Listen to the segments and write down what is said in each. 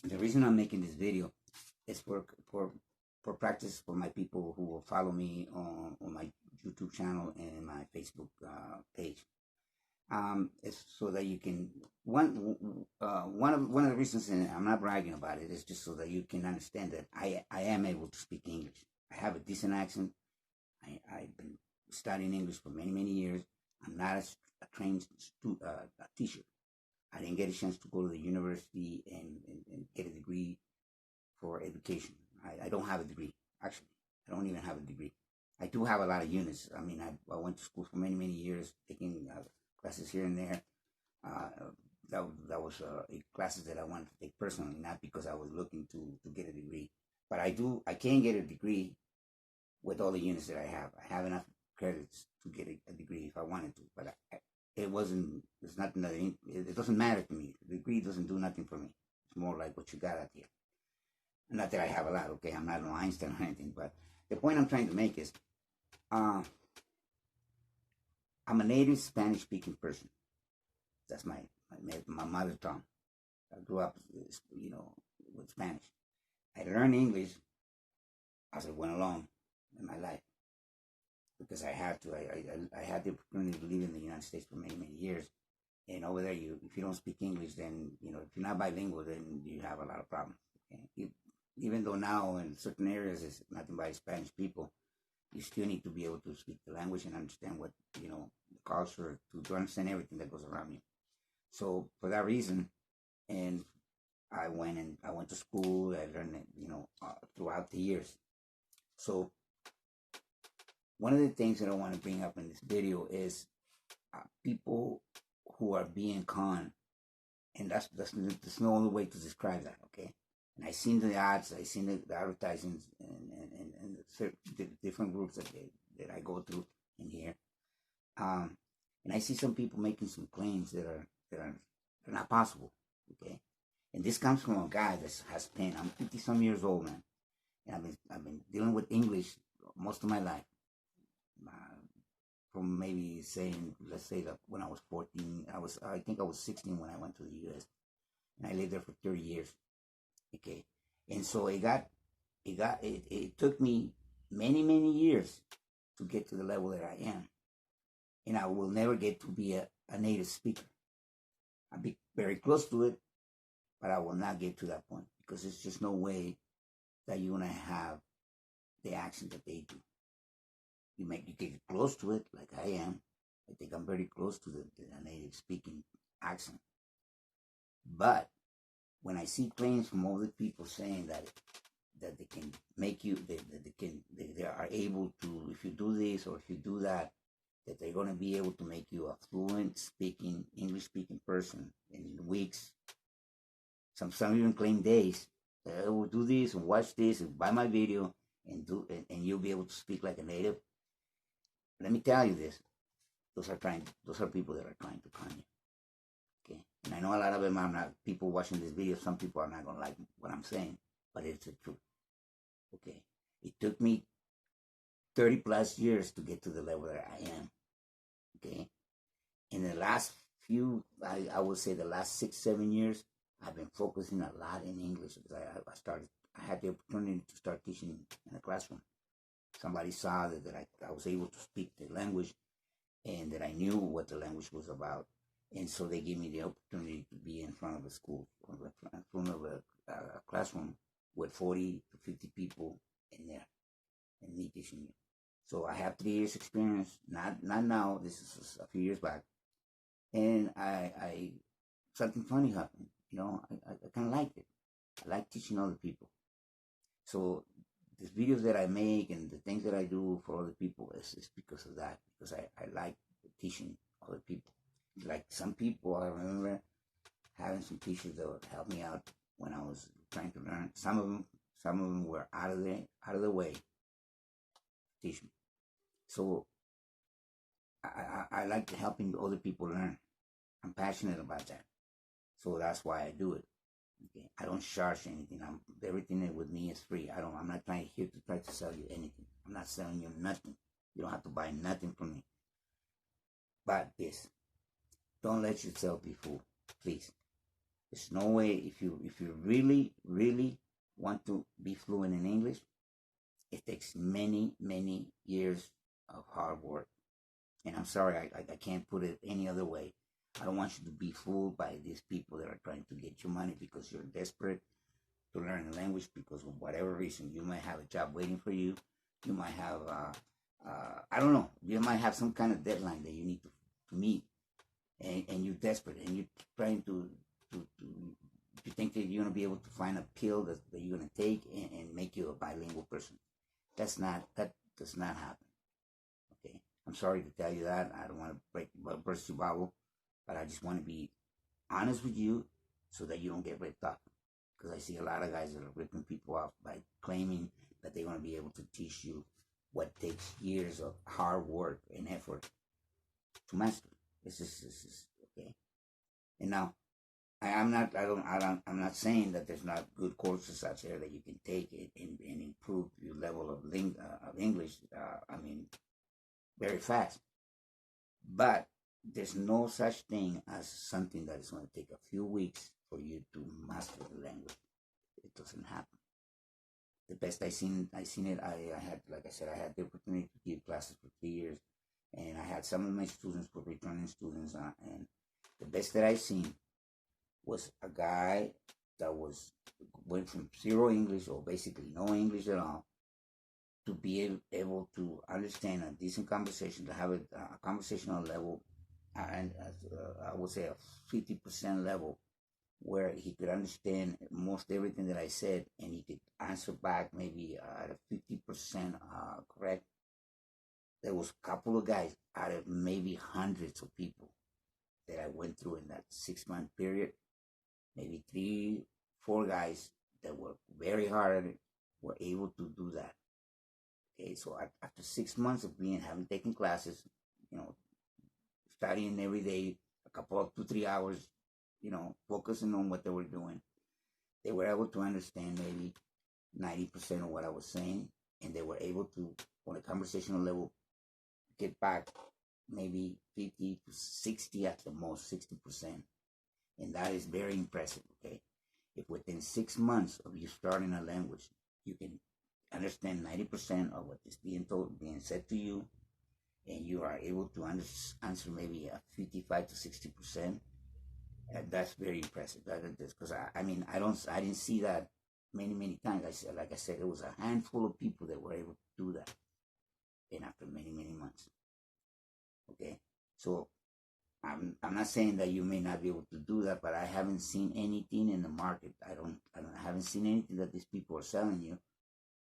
The reason I'm making this video is for practice for my people who will follow me on my YouTube channel and my Facebook page. It's so that you can one of the reasons, and I'm not bragging about it, is just so that you can understand that I am able to speak English. I have a decent accent. I've been studying English for many years. I'm not a trained teacher. I didn't get a chance to go to the university and get a degree for education. I don't have a degree, actually. I don't even have a degree. I do have a lot of units. I mean, I went to school for many years, taking classes here and there. That was classes that I wanted to take personally, not because I was looking to get a degree. But I can get a degree with all the units that I have. I have enough credits to get a degree if I wanted to, but it's nothing that, it doesn't matter to me. The degree doesn't do nothing for me. It's more like what you got out here. Not that I have a lot, okay? I'm not an Einstein or anything, but the point I'm trying to make is, I'm a native Spanish-speaking person. That's my mother tongue. I grew up, with Spanish. I learned English as I went along in my life because I had to. I had the opportunity to live in the United States for many years, and over there, if you don't speak English, then if you're not bilingual, then you have a lot of problems. Okay? Even though now in certain areas it's nothing but Spanish people, you still need to be able to speak the language and understand what the culture, to understand everything that goes around you. So for that reason, and I went to school. I learned it, throughout the years. So one of the things that I want to bring up in this video is people who are being conned, and that's no other way to describe that. Okay, and I seen the ads, I seen the advertisements, and the different groups that I go through in here, and I see some people making some claims that are not possible. Okay. And this comes from a guy that has pen. I'm 50-some years old, man, and I've been dealing with English most of my life. From maybe let's say that when I was 14, I think I was 16 when I went to the U.S. and I lived there for 30 years. Okay, and so it took me many years to get to the level that I am, and I will never get to be a native speaker. I'll be very close to it, but I will not get to that point because there's just no way that you're gonna have the accent that they do. You get close to it, like I am. I think I'm very close to the native speaking accent. But when I see claims from other people saying that they can make you, they are able to, if you do this or if you do that they're going to be able to make you a fluent speaking, English speaking person in weeks. Some even claim days. We'll do this and watch this and buy my video and you'll be able to speak like a native. Let me tell you this. Those are people that are trying to con you. Okay. And I know a lot of them are not people watching this video. Some people are not going to like what I'm saying, but it's the truth. Okay. It took me 30+ years to get to the level that I am. Okay. In the last few, I would say the last 6-7 years, I've been focusing a lot in English because I had the opportunity to start teaching in a classroom. Somebody saw that I was able to speak the language and that I knew what the language was about. And so they gave me the opportunity to be in front of a school, in front of a classroom with 40 to 50 people in there and me teaching you. So I have 3 years experience, not now, this is a few years back. And I something funny happened, I kind of liked it. I like teaching other people. So these videos that I make and the things that I do for other people is because of that, because I like teaching other people. Like some people, I remember having some teachers that would help me out when I was trying to learn. Some of them were out of the way to teach me. So I like helping other people learn. I'm passionate about that. So that's why I do it. Okay. I don't charge anything. Everything with me is free. I'm not here to try to sell you anything. I'm not selling you nothing. You don't have to buy nothing from me. But this, don't let yourself be fooled, please. There's no way if you really want to be fluent in English, it takes many years of hard work. And I'm sorry, I can't put it any other way. I don't want you to be fooled by these people that are trying to get you money because you're desperate to learn the language because of whatever reason. You might have a job waiting for you. You might have, I don't know, you might have some kind of deadline that you need to meet, and you're desperate, and you're trying to you think that you're going to be able to find a pill that you're going to take and make you a bilingual person. That does not happen. Okay, I'm sorry to tell you that. I don't want to burst your bubble, but I just want to be honest with you so that you don't get ripped off. Because I see a lot of guys that are ripping people off by claiming that they're going to be able to teach you what takes years of hard work and effort to master. This is okay. And now, I'm not saying that there's not good courses out there that you can take it and improve your level of English. Very fast. But there's no such thing as something that is going to take a few weeks for you to master the language. It doesn't happen. The best I seen it. I had, like I said, I had the opportunity to give classes for 3 years, and I had some of my students were returning students, and the best that I seen was a guy that went from zero English or basically no English at all to be able to understand a decent conversation, to have a conversational level, and I would say a 50% level where he could understand most everything that I said, and he could answer back maybe at a 50% correct. There was a couple of guys out of maybe hundreds of people that I went through in that 6-month period. Maybe 3, 4 guys that were very hard at it were able to do that. Okay, so after 6 months of having taken classes, studying every day, a couple of 2, 3 hours, focusing on what they were doing, they were able to understand maybe 90% of what I was saying, and they were able to, on a conversational level, get back maybe 50 to 60 at the most, 60%. And that is very impressive, okay? If within 6 months of you starting a language, you can understand 90% of what is being said to you, and you are able to answer maybe a 55 to 60%, that's very impressive. Because I didn't see that many times. Like I said, it was a handful of people that were able to do that, and after many months. Okay, so I'm not saying that you may not be able to do that, but I haven't seen anything in the market. I haven't seen anything that these people are selling you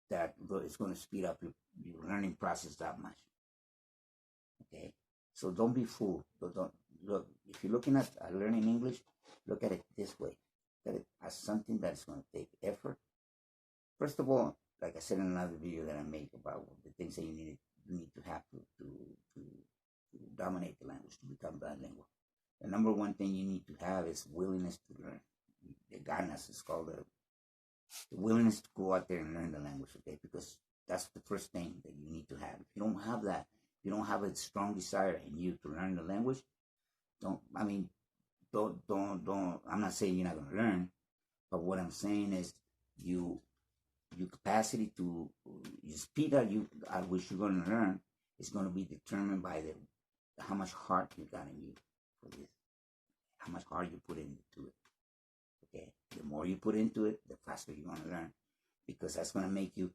that is going to speed up your learning process that much. Okay, so don't be fooled. Don't look. If you're looking at learning English, look at it this way. Look at it as something that is going to take effort. First of all, like I said in another video that I made about the things that you need to have to dominate the language, to become bilingual. The number one thing you need to have is willingness to learn. The ganas is called the willingness to go out there and learn the language, okay? Because that's the first thing that you need to have. If you don't have that, if you don't have a strong desire in you to learn the language, don't. I'm not saying you're not going to learn, but what I'm saying is your capacity to, your speed at which you're going to learn is going to be determined by how much heart you got in you for this, how much heart you put into it. Okay, the more you put into it, the faster you're going to learn, because that's going to make you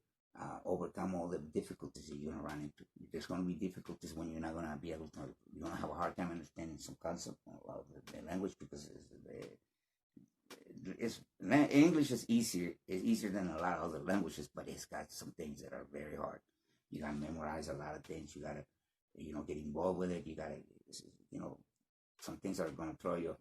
overcome all the difficulties that you're going to run into. There's going to be difficulties when you're not going to be able to, you're going to have a hard time understanding some concept of the language, because English is easier than a lot of other languages, but it's got some things that are very hard. You got to memorize a lot of things. You got to, get involved with it. You got to, some things are going to throw you,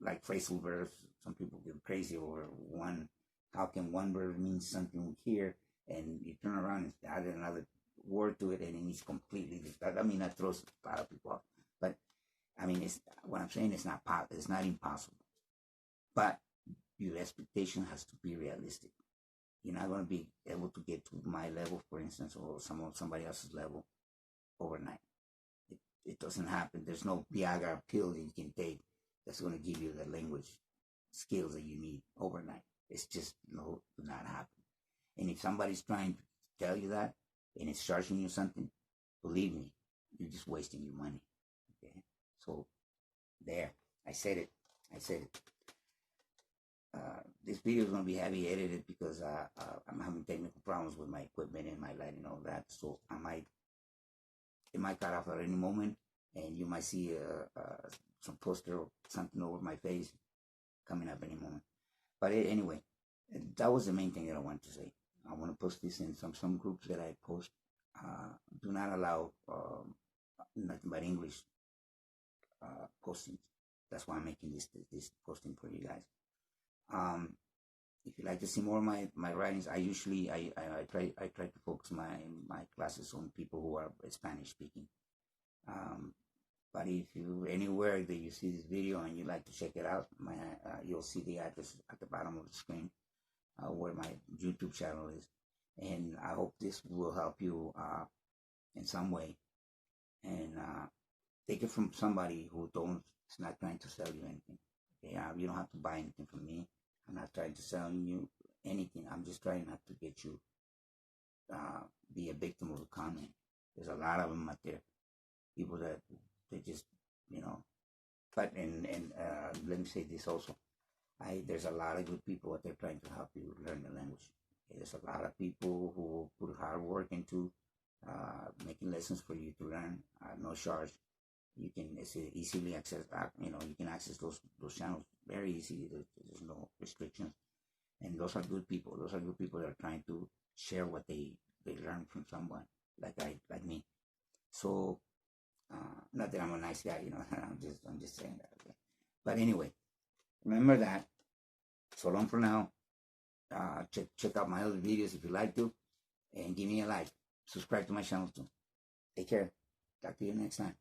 like phrasal verbs. Some people get crazy over one. How can one verb mean something here, and you turn around and add another word to it, and it means completely different. That throws a lot of people off. But it's what I'm saying. It's not impossible, but your expectation has to be realistic. You're not going to be able to get to my level, for instance, or somebody else's level overnight. It doesn't happen. There's no Viagra pill that you can take that's going to give you the language skills that you need overnight. It's just not happen. And if somebody's trying to tell you that and it's charging you something, believe me, you're just wasting your money. Okay, so there, I said it. This video is going to be heavy edited because I'm having technical problems with my equipment and my lighting and all that. So it might cut off at any moment, and you might see some poster or something over my face coming up any moment. But anyway, that was the main thing that I wanted to say. I want to post this in some groups that I post. Do not allow nothing but English postings. That's why I'm making this posting for you guys. If you like to see more of my writings, I try to focus my classes on people who are Spanish speaking. But if you anywhere that you see this video and you like to check it out, you'll see the address at the bottom of the screen where my YouTube channel is, and I hope this will help you in some way. And take it from somebody who is not trying to sell you anything. Okay? You don't have to buy anything from me. I'm not trying to sell you anything. I'm just trying not to get you be a victim of a comment. There's a lot of them out there. People that they just, But and let me say this also. There's a lot of good people out there trying to help you learn the language. There's a lot of people who put hard work into making lessons for you to learn, no charge. You can easily access, you can access those channels very easily. There's no restrictions, and those are good people. Those are good people that are trying to share what they learn from someone like me. So, not that I'm a nice guy, I'm just saying that. Okay? But anyway, remember that. So long for now. Check out my other videos if you like to, and give me a like. Subscribe to my channel too. Take care. Talk to you next time.